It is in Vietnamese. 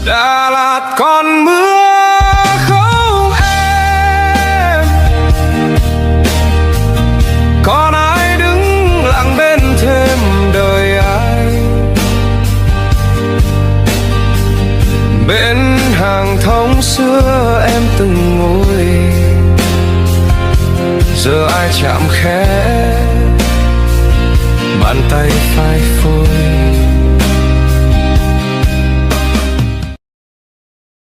Đà Lạt còn mưa không em, còn ai đứng lặng bên thêm đời ai, bên hàng thông xưa em từng ngồi, giờ ai chạm khẽ